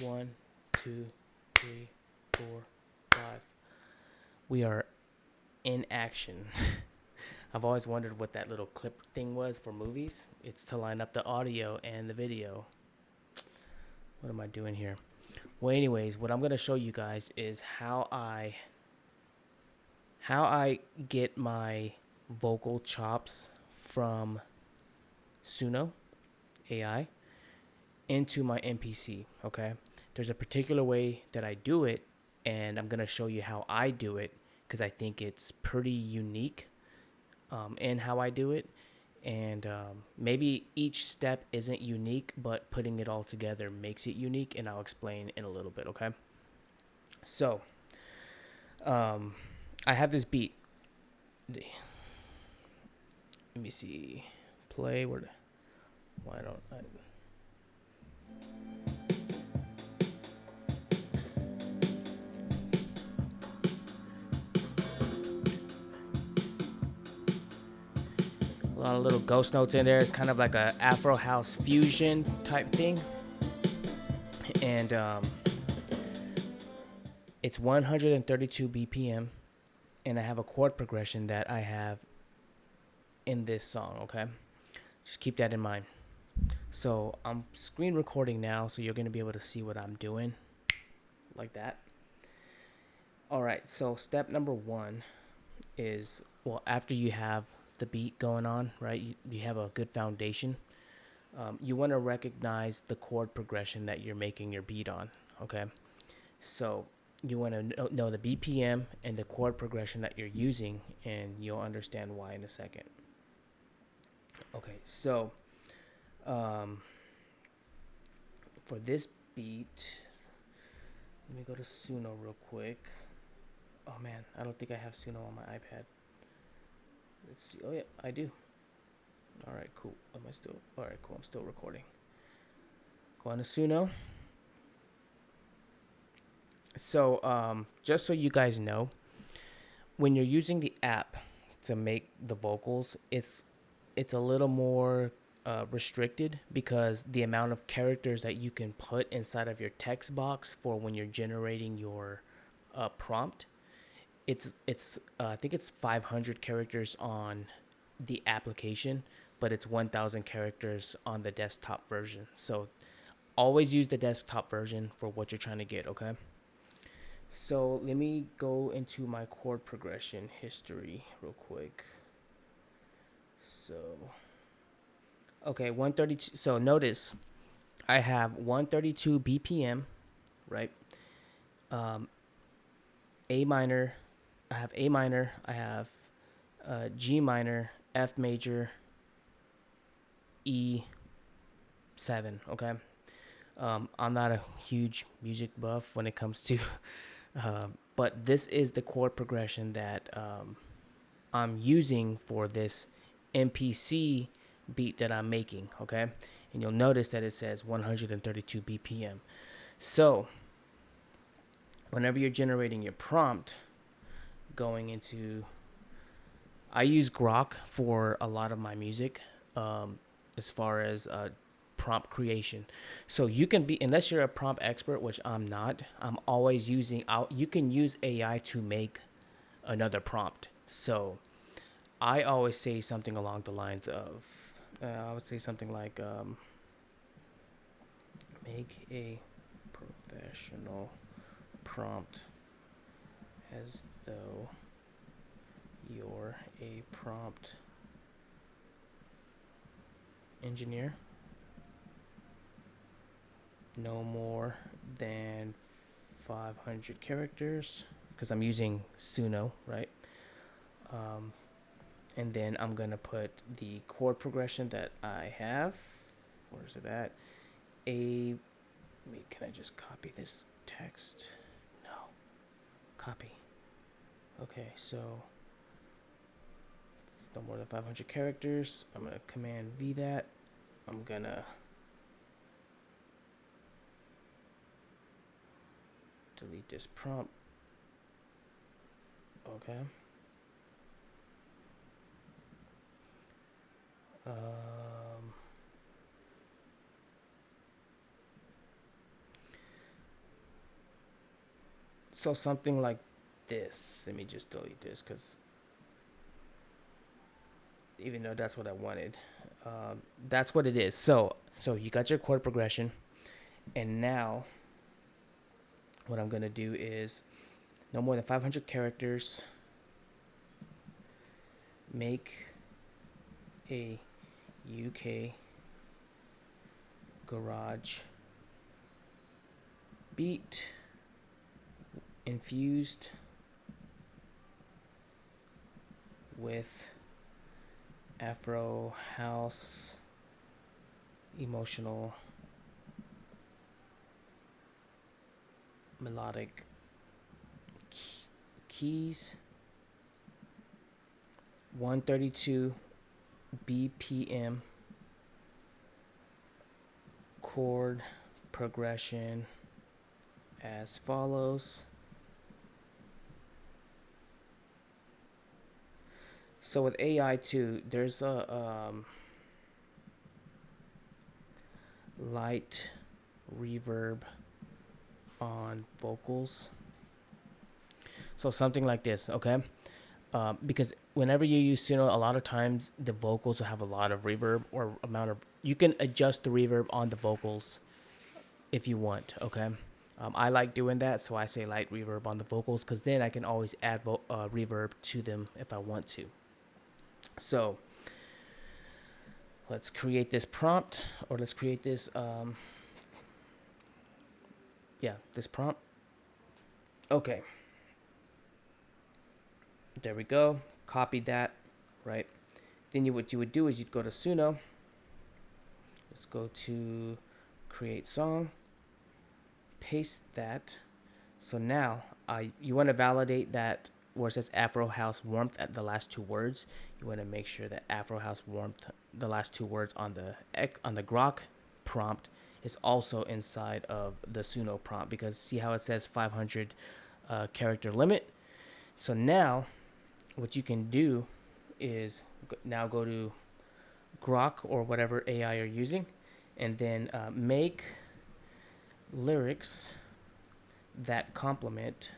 1, 2, 3, 4, 5. We are in action. I've always wondered what that little clip thing was for movies. It's to line up the audio and the video. What am I doing here? Well, anyways, what I'm going to show you guys is how I get my vocal chops from Suno AI into my MPC, okay? There's a particular way that I do it, and I'm going to show you how I do it because I think it's pretty unique in how I do it. And maybe each step isn't unique, but putting it all together makes it unique, and I'll explain in a little bit, okay? So, I have this beat. Let me see. Play. Why don't I? A lot of little ghost notes in there. It's kind of like a Afro House fusion type thing. And it's 132 BPM. And I have a chord progression that I have in this song, okay? Just keep that in mind. So I'm screen recording now, so you're going to be able to see what I'm doing like that. All right, so step number 1 is, well, after you have the beat going on, right, you have a good foundation. You want to recognize the chord progression that you're making your beat on, okay? So you want to know the BPM and the chord progression that you're using, and you'll understand why in a second. Okay, so for this beat, let me go to Suno real quick. Oh man, I don't think I have Suno on my iPad. Let's see. Oh yeah, I do. All right, cool. Am I still? All right, cool. I'm still recording. Go on to Suno. So, just so you guys know, when you're using the app to make the vocals, it's a little more restricted because the amount of characters that you can put inside of your text box for when you're generating your prompt, it's I think it's 500 characters on the application, but it's 1,000 characters on the desktop version. So always use the desktop version for what you're trying to get, okay? So let me go into my chord progression history real quick. So, okay, 132. So notice I have 132 BPM, right? A minor. I have A minor. I have G minor, F major, E7. Okay. I'm not a huge music buff when it comes to, but this is the chord progression that I'm using for this MPC beat that I'm making, okay? And you'll notice that it says 132 BPM. So, whenever you're generating your prompt, going into, I use Grok for a lot of my music, as far as prompt creation. So you can be, unless you're a prompt expert, which I'm not, I'm always using, you can use AI to make another prompt. So I always say something along the lines of, I would say something like, make a professional prompt as though you're a prompt engineer. No more than 500 characters, because I'm using Suno, right? And then I'm gonna put the chord progression that I have. Where's it at? Wait, can I just copy this text? No. Copy. Okay, so no more than 500 characters. I'm gonna Command V that. I'm gonna delete this prompt. Okay. So something like this. Let me just delete this because even though that's what I wanted, that's what it is. So you got your chord progression, and now what I'm gonna do is no more than 500 characters. Make a UK garage beat infused with Afro House emotional melodic keys, 132 BPM chord progression as follows. So with AI too, there's a light reverb on vocals. So something like this, okay? Because whenever you use Suno, a lot of times the vocals will have a lot of reverb or amount of. You can adjust the reverb on the vocals if you want, okay? I like doing that, so I say light reverb on the vocals because then I can always add reverb to them if I want to. So let's create this prompt, or let's create this, this prompt. Okay, there we go. Copy that, right? Then what you would do is you'd go to Suno. Let's go to create song, paste that. So now you want to validate that where it says Afro House warmth at the last two words. You want to make sure that Afro House warmth, the last two words on the Grok prompt, is also inside of the Suno prompt, because see how it says 500 character limit. So now what you can do is now go to Grok or whatever AI you're using, and then make lyrics that complement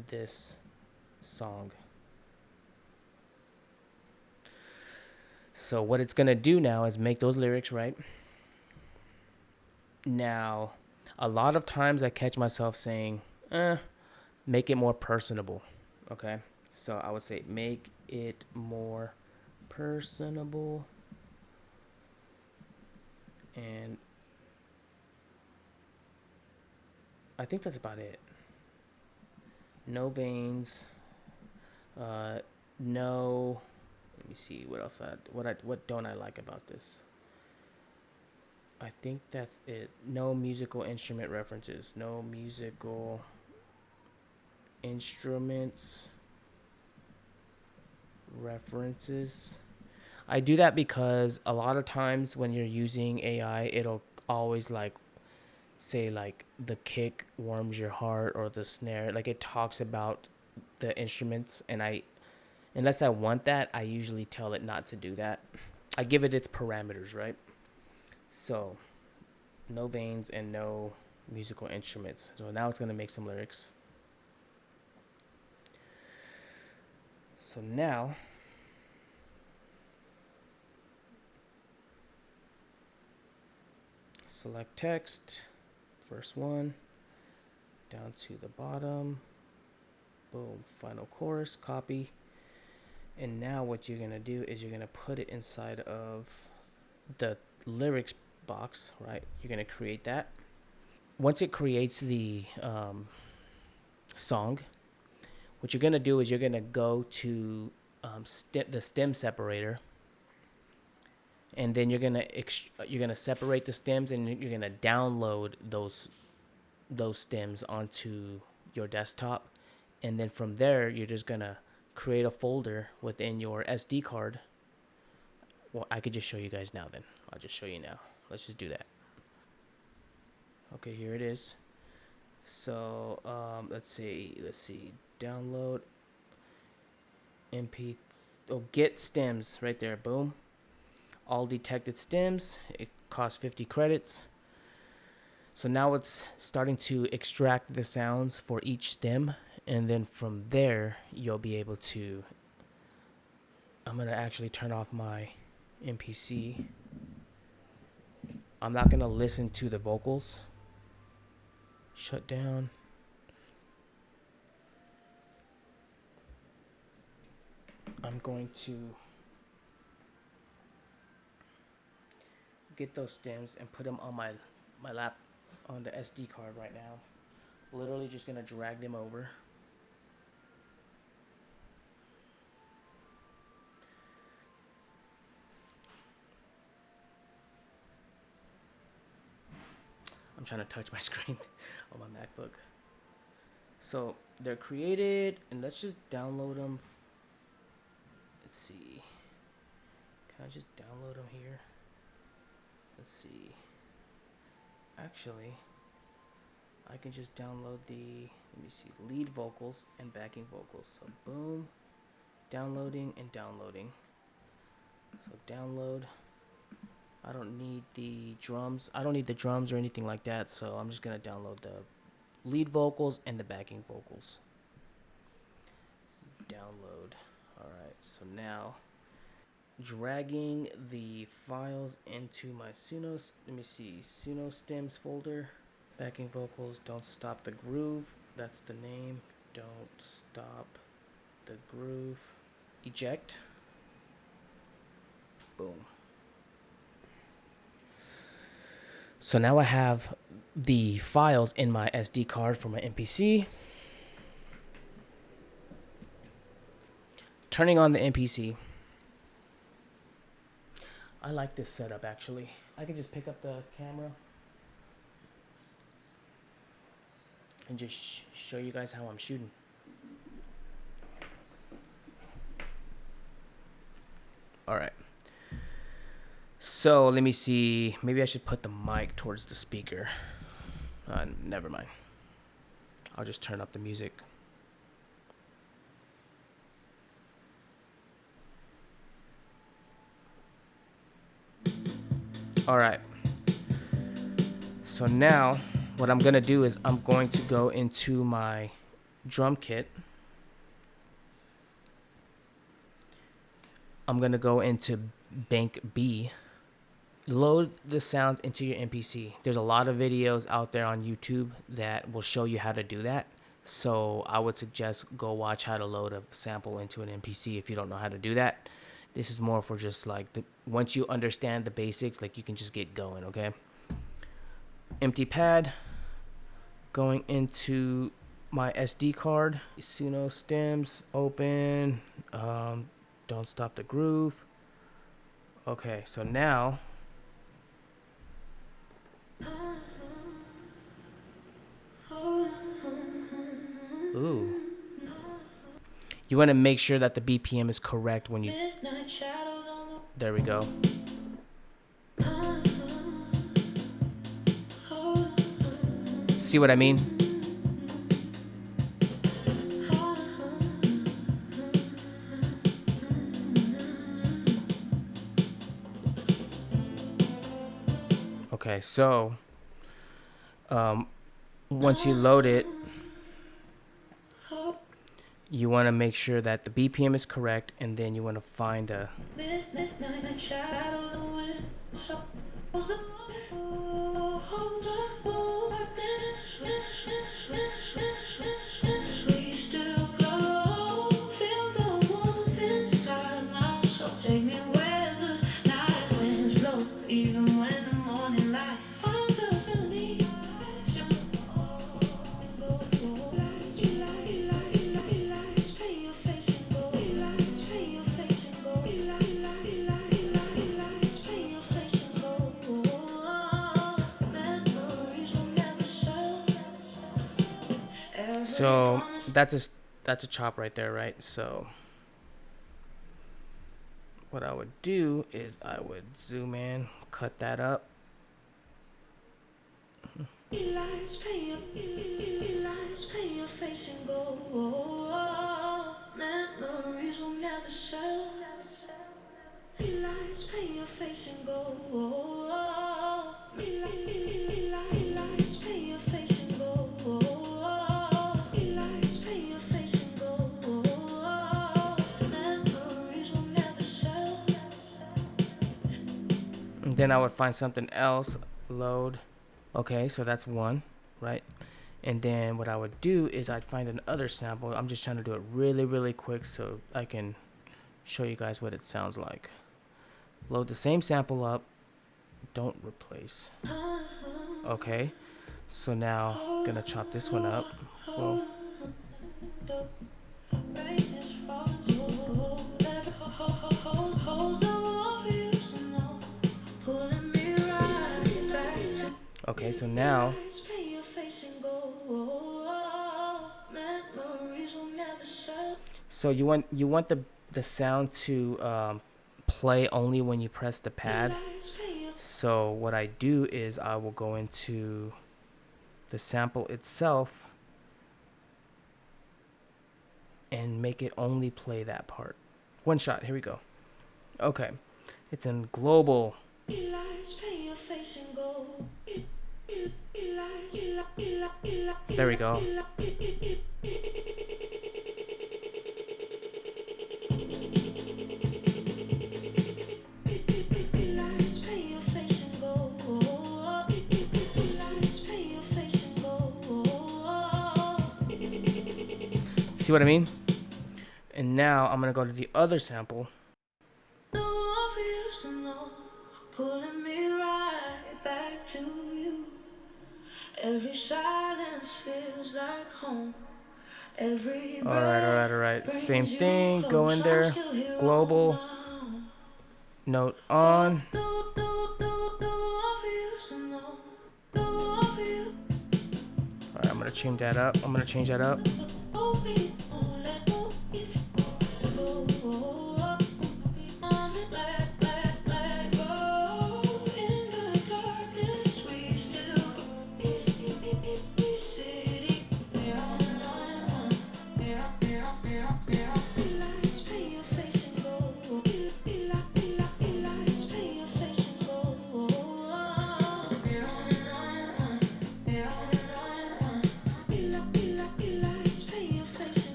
this song. So what it's gonna do now is make those lyrics, right? Now, a lot of times I catch myself saying, make it more personable. Okay. So I would say make it more personable, and I think that's about it. No veins. Uh, no. Let me see what else. What don't I like about this? I think that's it. No musical instrument references. No musical instruments references. I do that because a lot of times when you're using AI, it'll always like say like the kick warms your heart or the snare. Like it talks about the instruments, and unless I want that, I usually tell it not to do that. I give it its parameters, right? So no veins and no musical instruments. So now it's gonna make some lyrics. So now select text, first one, down to the bottom. Boom, final chorus, copy. And now what you're gonna do is you're gonna put it inside of the lyrics box, right? You're gonna create that. Once it creates the song, what you're gonna do is you're gonna go to the stem separator, and then you're gonna separate the stems, and you're gonna download those stems onto your desktop, and then from there you're just gonna create a folder within your SD card. Well, I could just show you guys now. Then I'll just show you now. Let's just do that. Okay, here it is. So let's see, download MP. Oh, get stems right there. Boom. All detected stems. It costs 50 credits. So now it's starting to extract the sounds for each stem, and then from there you'll be able to. I'm gonna actually turn off my MPC. I'm not gonna listen to the vocals. Shut down. I'm going to get those stems and put them on my lap on the SD card right now. Literally just gonna drag them over. I'm trying to touch my screen on my MacBook. So they're created, and let's just download them. Let's see. Can I just download them here? Let's see. Actually, I can just download the, let me see, lead vocals and backing vocals. So boom, downloading and downloading. So download. I don't need the drums. I don't need the drums or anything like that. So I'm just gonna download the lead vocals and the backing vocals. Download. All right. So now dragging the files into my Suno. Let me see, Suno stems folder. Backing vocals. Don't stop the groove. That's the name. Don't stop the groove. Eject. Boom. So now I have the files in my SD card for my MPC. Turning on the MPC. I like this setup actually. I can just pick up the camera and just show you guys how I'm shooting. All right. So let me see. Maybe I should put the mic towards the speaker. Never mind. I'll just turn up the music. All right. So now what I'm going to do is I'm going to go into my drum kit. I'm going to go into bank B. Load the sounds into your MPC. There's a lot of videos out there on YouTube that will show you how to do that. So I would suggest go watch how to load a sample into an MPC if you don't know how to do that. This is more for just like once you understand the basics, like you can just get going, okay? Empty pad. Going into my SD card. Suno stems, open. Don't stop the groove. Okay, so now ooh. You want to make sure that the BPM is correct when you. There we go. See what I mean? Okay, so once you load it, you want to make sure that the BPM is correct, and then you want to find a. So that's a chop right there, right? So what I would do is I would zoom in, cut that up. And then I would find something else, load. Okay, so that's one, right? And then what I would do is I'd find another sample. I'm just trying to do it really, really quick so I can show you guys what it sounds like. Load the same sample up. Don't replace. Okay, so now I'm gonna chop this one up. Well, okay, so now you want the sound to play only when you press the pad. So what I do is I will go into the sample itself and make it only play that part. One shot, here we go. Okay, it's in global. There we go. See what I mean? And now I'm gonna go to the other sample. Pulling me right back to you. Every silence feels like home. Alright. Same thing. Go in there. Global. Note on. Alright, I'm gonna change that up.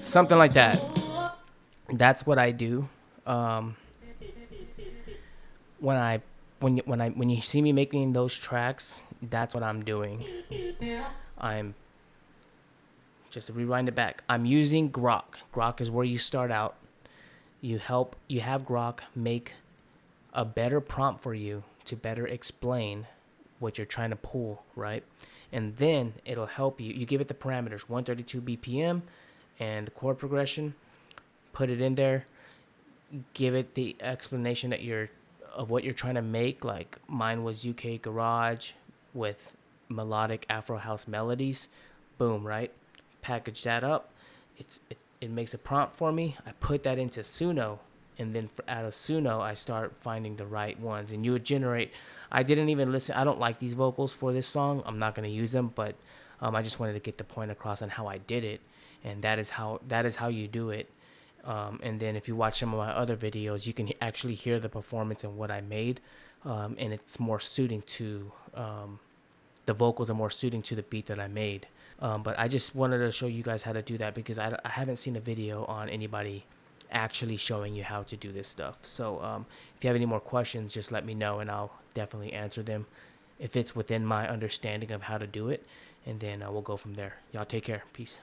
Something like that. That's what I do. When you see me making those tracks, that's what I'm doing. I'm just to rewind it back. I'm using Grok. Grok is where you start out. You have Grok make a better prompt for you to better explain what you're trying to pull, right? And then it'll help you. You give it the parameters, 132 BPM and the chord progression. Put it in there. Give it the explanation of what you're trying to make. Like mine was UK garage with melodic Afro House melodies. Boom, right? Package that up. It makes a prompt for me. I put that into Suno, and then out of Suno, I start finding the right ones. And you would generate. I didn't even listen. I don't like these vocals for this song. I'm not going to use them, but I just wanted to get the point across on how I did it, and that is how you do it. And then if you watch some of my other videos, you can actually hear the performance and what I made, and it's more suiting to the vocals are more suiting to the beat that I made. But I just wanted to show you guys how to do that because I haven't seen a video on anybody actually showing you how to do this stuff. So if you have any more questions, just let me know and I'll definitely answer them if it's within my understanding of how to do it. And then we'll go from there. Y'all take care. Peace.